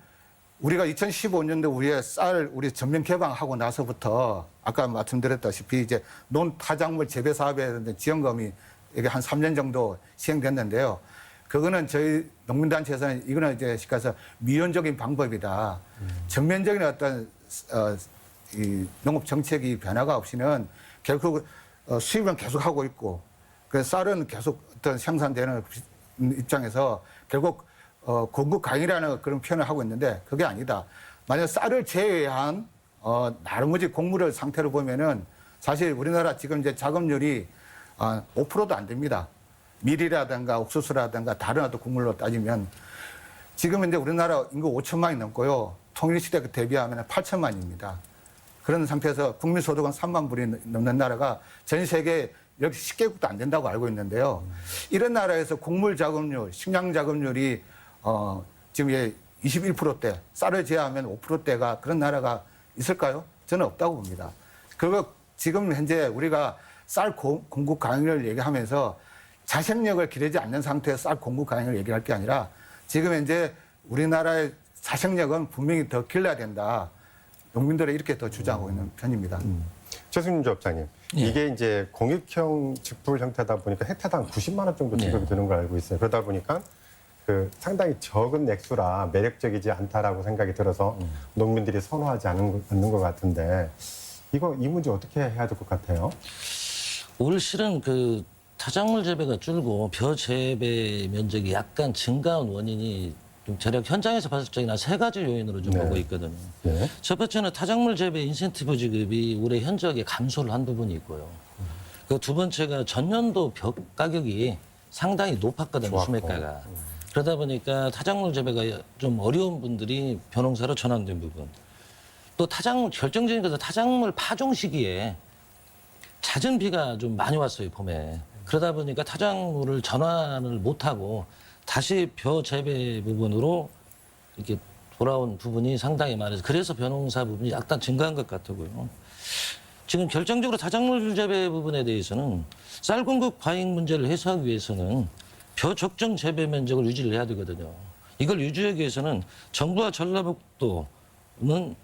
우리가 2015년도 우리 전면 개방하고 나서부터 아까 말씀드렸다시피 이제 논타작물 재배 사업에 대한 지원금이 이게 한 3년 정도 시행됐는데요. 그거는 저희 농민단체에서는 이거는 이제 시가서 미온적인 방법이다. 전면적인 어떤 이 농업 정책이 변화가 없이는 결국 수입은 계속 하고 있고, 그 쌀은 계속 어떤 생산되는 입장에서 결국 공급 강이라는 그런 표현을 하고 있는데 그게 아니다. 만약 쌀을 제외한 나머지 곡물의 상태로 보면은 사실 우리나라 지금 이제 작업률이 5%도 안 됩니다. 밀이라든가 옥수수라든가 다른 어떤 곡물로 따지면 지금 이제 우리나라 인구 5천만이 넘고요. 통일시대 대비하면 8천만입니다. 그런 상태에서 국민소득은 3만 불이 넘는 나라가 전 세계 여기 10개국도 안 된다고 알고 있는데요. 이런 나라에서 곡물 작업률, 식량 작업률이 지금 21%대, 쌀을 제외하면 5%대가 그런 나라가 있을까요? 저는 없다고 봅니다. 그리고 지금 현재 우리가 쌀 공급 강의를 얘기하면서 자생력을 기르지 않는 상태에서 쌀 공급 가능을 얘기할 게 아니라 지금 현재 우리나라의 자생력은 분명히 더 길러야 된다. 농민들은 이렇게 더 주장하고 있는 편입니다. 최승윤 조합장님, 예. 이게 이제 공익형 직불 형태다 보니까 헥타당 90만 원 정도 지급이 예. 되는 걸 알고 있어요. 그러다 보니까 그 상당히 적은 액수라 매력적이지 않다라고 생각이 들어서 농민들이 선호하지 않는 것 같은데 이 문제 어떻게 해야 될 것 같아요? 올 실은 그 타작물 재배가 줄고 벼 재배 면적이 약간 증가한 원인이 좀 대략 현장에서 봤을 적에 한 세 가지 요인으로 좀 네. 보고 있거든요. 네. 첫 번째는 타작물 재배 인센티브 지급이 올해 현저하게 감소를 한 부분이 있고요. 그 두 번째가 전년도 벼 가격이 상당히 높았거든요, 좋았고. 수매가가. 그러다 보니까 타작물 재배가 좀 어려운 분들이 벼농사로 전환된 부분. 또 결정적인 것은 타작물 파종 시기에 잦은 비가 좀 많이 왔어요, 봄에. 그러다 보니까 타작물을 전환을 못하고 다시 벼 재배 부분으로 이렇게 돌아온 부분이 상당히 많아서 그래서 벼농사 부분이 약간 증가한 것 같고요. 지금 결정적으로 타작물 재배 부분에 대해서는 쌀 공급 과잉 문제를 해소하기 위해서는 벼 적정 재배 면적을 유지를 해야 되거든요. 이걸 유지하기 위해서는 정부와 전라북도는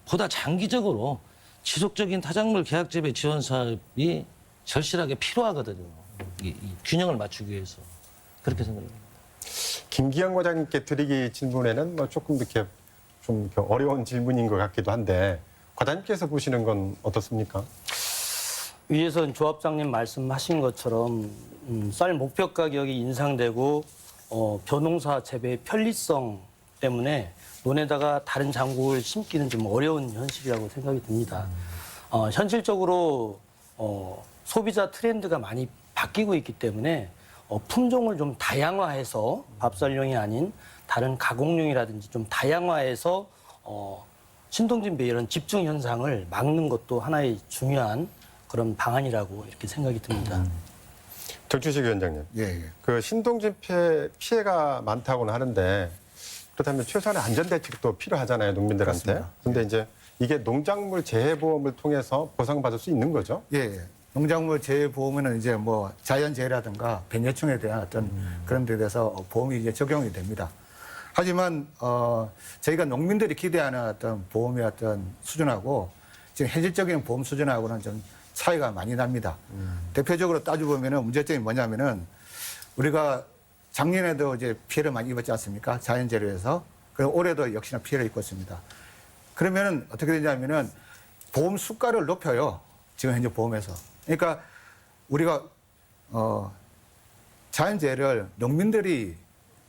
보다 장기적으로 지속적인 타작물 계약 재배 지원 사업이 절실하게 필요하거든요. 이 균형을 맞추기 위해서 그렇게 생각합니다. 김기현 과장님께 드리기 질문에는 뭐 조금 이렇게 좀 이렇게 어려운 질문인 것 같기도 한데 과장님께서 보시는 건 어떻습니까? 위에선 조합장님 말씀하신 것처럼 쌀 목표 가격이 인상되고 벼농사 재배의 편리성 때문에 논에다가 다른 작물을 심기는 좀 어려운 현실이라고 생각이 듭니다. 현실적으로 소비자 트렌드가 많이 바뀌고 있기 때문에 품종을 좀 다양화해서 밥쌀용이 아닌 다른 가공용이라든지 좀 다양화해서 신동진배 이런 집중 현상을 막는 것도 하나의 중요한 그런 방안이라고 이렇게 생각이 듭니다. 정춘식 위원장님, 예, 예. 그 신동진 피해가 많다고는 하는데 그렇다면 최소한의 안전 대책도 필요하잖아요, 농민들한테. 그렇습니다. 근데 이제 이게 농작물 재해보험을 통해서 보상받을 수 있는 거죠? 예, 예. 농작물 재해보험은 이제 뭐 자연재해라든가 변해충에 대한 어떤 그런 데 대해서 보험이 이제 적용이 됩니다. 하지만 저희가 농민들이 기대하는 어떤 보험의 어떤 수준하고 지금 현실적인 보험 수준하고는 좀 차이가 많이 납니다. 대표적으로 따져보면은 문제점이 뭐냐면은 우리가 작년에도 이제 피해를 많이 입었지 않습니까? 자연재해에서. 그리고 올해도 역시나 피해를 입고 있습니다. 그러면은 어떻게 되냐면은 보험 수가를 높여요. 지금 현재 보험에서. 그러니까 우리가 자연재해를 농민들이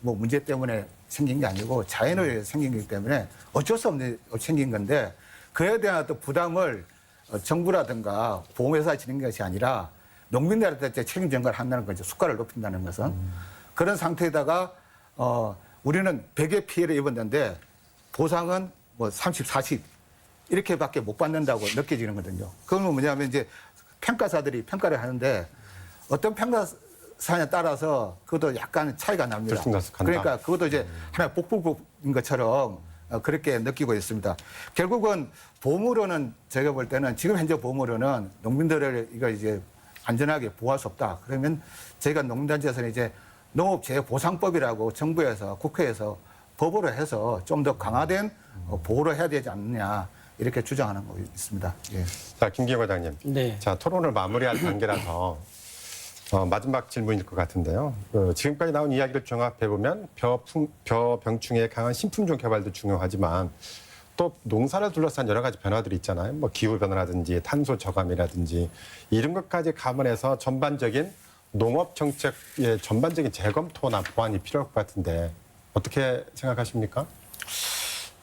뭐 문제 때문에 생긴 게 아니고 자연으로 인해서 생긴 거기 때문에 어쩔 수 없는 생긴 건데 그에 대한 어떤 부담을 정부라든가 보험회사가 지는 것이 아니라 농민들한테 책임 전가를 한다는 거죠. 수가를 높인다는 것은. 그런 상태에다가 우리는 100의 피해를 입었는데 보상은 뭐 30, 40 이렇게밖에 못 받는다고 느껴지는 거거든요. 그건 뭐냐면 이제 평가사들이 평가를 하는데 어떤 평가사에 따라서 그것도 약간 차이가 납니다. 들쑥날쑥한다. 그러니까 그것도 이제 하나의 복불복인 것처럼 그렇게 느끼고 있습니다. 결국은 보험으로는 제가 볼 때는 지금 현재 보험으로는 농민들을 이거 이제 안전하게 보호할 수 없다. 그러면 저희가 농단지에서는 이제 농업재해보상법이라고 정부에서 국회에서 법으로 해서 좀 더 강화된 보호를 해야 되지 않느냐 이렇게 주장하는 거 있습니다. 예. 자, 김기현 과장님. 네. 자, 토론을 마무리할 단계라서 마지막 질문일 것 같은데요. 지금까지 나온 이야기를 종합해보면 벼병충해에 강한 신품종 개발도 중요하지만 또 농사를 둘러싼 여러 가지 변화들이 있잖아요. 뭐 기후 변화라든지 탄소 저감이라든지 이런 것까지 감안해서 전반적인 농업 정책의 전반적인 재검토나 보완이 필요할 것 같은데 어떻게 생각하십니까?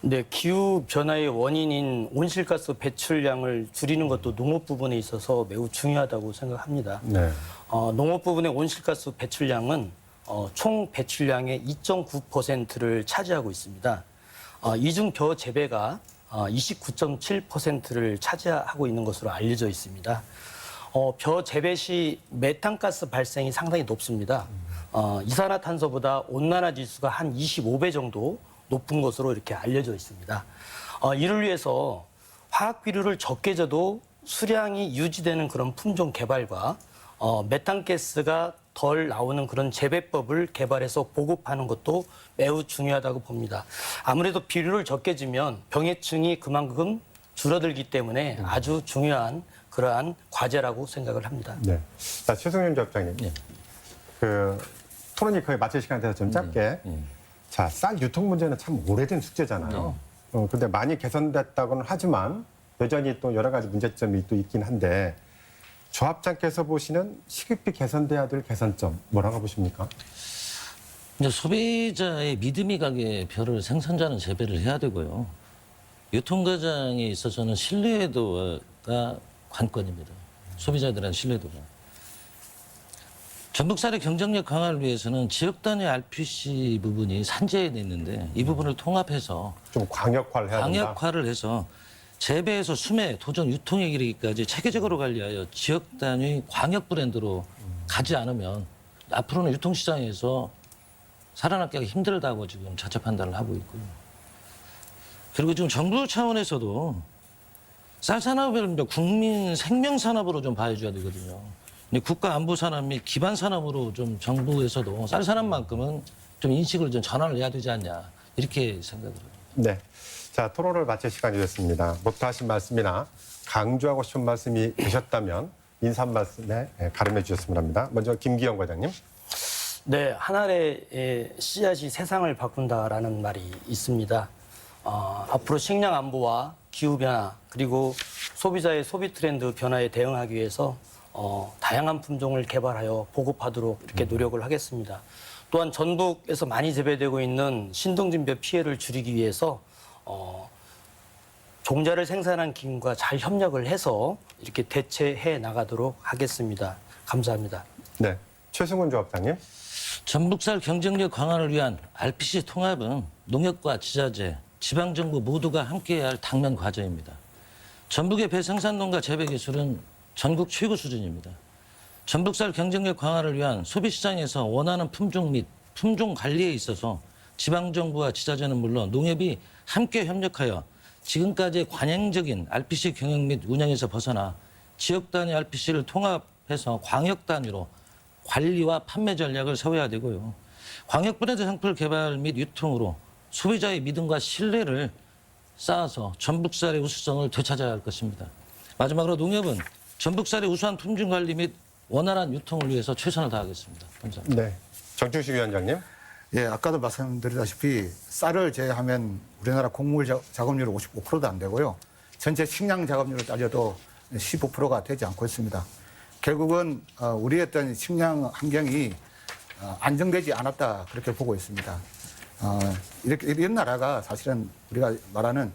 네, 기후 변화의 원인인 온실가스 배출량을 줄이는 것도 농업 부분에 있어서 매우 중요하다고 생각합니다. 네. 농업 부분의 온실가스 배출량은 총 배출량의 2.9%를 차지하고 있습니다. 이중 벼 재배가 29.7%를 차지하고 있는 것으로 알려져 있습니다. 벼 재배 시 메탄가스 발생이 상당히 높습니다. 이산화탄소보다 온난화 지수가 한 25배 정도 높은 것으로 이렇게 알려져 있습니다. 이를 위해서 화학 비료를 적게 줘도 수량이 유지되는 그런 품종 개발과 메탄가스가 덜 나오는 그런 재배법을 개발해서 보급하는 것도 매우 중요하다고 봅니다. 아무래도 비료를 적게 주면 병해충이 그만큼 줄어들기 때문에 아주 중요한 그러한 과제라고 생각을 합니다. 네. 자, 최승윤 조합장님. 네. 그 토론이 거의 마칠 시간이 돼서 좀 짧게. 자, 쌀 유통 문제는 참 오래된 숙제잖아요. 근데 많이 개선됐다고는 하지만 여전히 또 여러 가지 문제점이 또 있긴 한데 조합장께서 보시는 식육비 개선돼야 될 개선점 뭐라고 보십니까? 이제 소비자의 믿음이 가게 벼를 생산자는 재배를 해야 되고요. 유통 과정에 있어서는 신뢰도가 관건입니다. 소비자들한 신뢰도가. 전북쌀의 경쟁력 강화를 위해서는 지역 단위 RPC 부분이 산재해 있는데 이 부분을 통합해서 좀 광역화를 해야 된다. 광역화를 해서 재배에서 수매, 도전, 유통에 이르기까지 체계적으로 관리하여 지역 단위 광역 브랜드로 가지 않으면 앞으로는 유통시장에서 살아남기가 힘들다고 지금 자체 판단을 하고 있고요. 그리고 지금 정부 차원에서도 쌀 산업을 국민 생명 산업으로 좀 봐줘야 되거든요. 근데 국가 안보 산업 및 기반 산업으로 좀 정부에서도 쌀 산업만큼은 좀 인식을 좀 전환을 해야 되지 않냐 이렇게 생각을 합니다. 네. 자, 토론을 마칠 시간이 됐습니다. 못다 하신 말씀이나 강조하고 싶은 말씀이 계셨다면 인사 한 말씀에 가름해 주셨으면 합니다. 먼저 김기영 과장님. 네, 한 알의 씨앗이 세상을 바꾼다라는 말이 있습니다. 앞으로 식량 안보와 기후 변화 그리고 소비자의 소비 트렌드 변화에 대응하기 위해서 다양한 품종을 개발하여 보급하도록 이렇게 노력을 하겠습니다. 또한 전북에서 많이 재배되고 있는 신동진벼 피해를 줄이기 위해서 종자를 생산한 기관과 잘 협력을 해서 이렇게 대체해 나가도록 하겠습니다. 감사합니다. 네. 최승훈 조합장님. 전북쌀 경쟁력 강화를 위한 RPC 통합은 농협과 지자체, 지방정부 모두가 함께해야 할 당면 과제입니다. 전북의 배 생산농가 재배 기술은 전국 최고 수준입니다. 전북쌀 경쟁력 강화를 위한 소비시장에서 원하는 품종 및 품종 관리에 있어서 지방정부와 지자체는 물론 농협이 함께 협력하여 지금까지의 관행적인 RPC 경영 및 운영에서 벗어나 지역 단위 RPC를 통합해서 광역 단위로 관리와 판매 전략을 세워야 되고요. 광역 브랜드 상품 개발 및 유통으로 소비자의 믿음과 신뢰를 쌓아서 전북쌀의 우수성을 되찾아야 할 것입니다. 마지막으로 농협은 전북쌀의 우수한 품종 관리 및 원활한 유통을 위해서 최선을 다하겠습니다. 감사합니다. 네. 정충식 위원장님. 예, 아까도 말씀드렸다시피 쌀을 제외하면 우리나라 곡물 작업률은 55%도 안 되고요. 전체 식량 작업률을 따져도 15%가 되지 않고 있습니다. 결국은 우리의 어떤 식량 환경이 안정되지 않았다 그렇게 보고 있습니다. 이런 나라가 사실은 우리가 말하는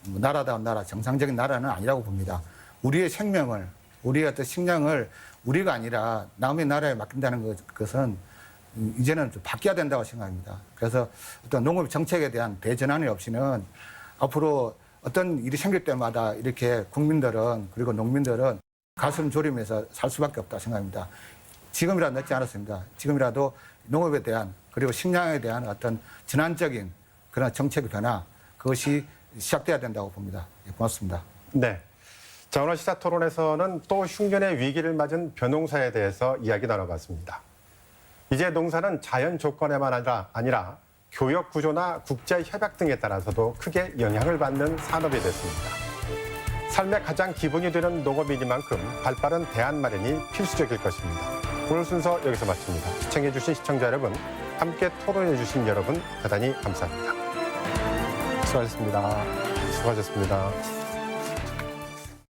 나라다운 나라, 정상적인 나라는 아니라고 봅니다. 우리의 생명을, 우리의 어떤 식량을 우리가 아니라 남의 나라에 맡긴다는 것은 이제는 좀 바뀌어야 된다고 생각합니다. 그래서 어떤 농업 정책에 대한 대전환이 없이는 앞으로 어떤 일이 생길 때마다 이렇게 국민들은 그리고 농민들은 가슴 졸이면서 살 수밖에 없다 생각합니다. 지금이라도 늦지 않았습니다. 지금이라도 농업에 대한 그리고 식량에 대한 어떤 전환적인 그런 정책 변화 그것이 시작돼야 된다고 봅니다. 예, 고맙습니다. 네. 자, 오늘 시사토론에서는 또 흉년의 위기를 맞은 벼농사에 대해서 이야기 나눠봤습니다. 이제 농사는 자연 조건에만 아니라 교역 구조나 국제 협약 등에 따라서도 크게 영향을 받는 산업이 됐습니다. 삶의 가장 기본이 되는 농업이니만큼 발빠른 대안 마련이 필수적일 것입니다. 오늘 순서 여기서 마칩니다. 시청해주신 시청자 여러분, 함께 토론해주신 여러분 대단히 감사합니다. 수고하셨습니다. 수고하셨습니다.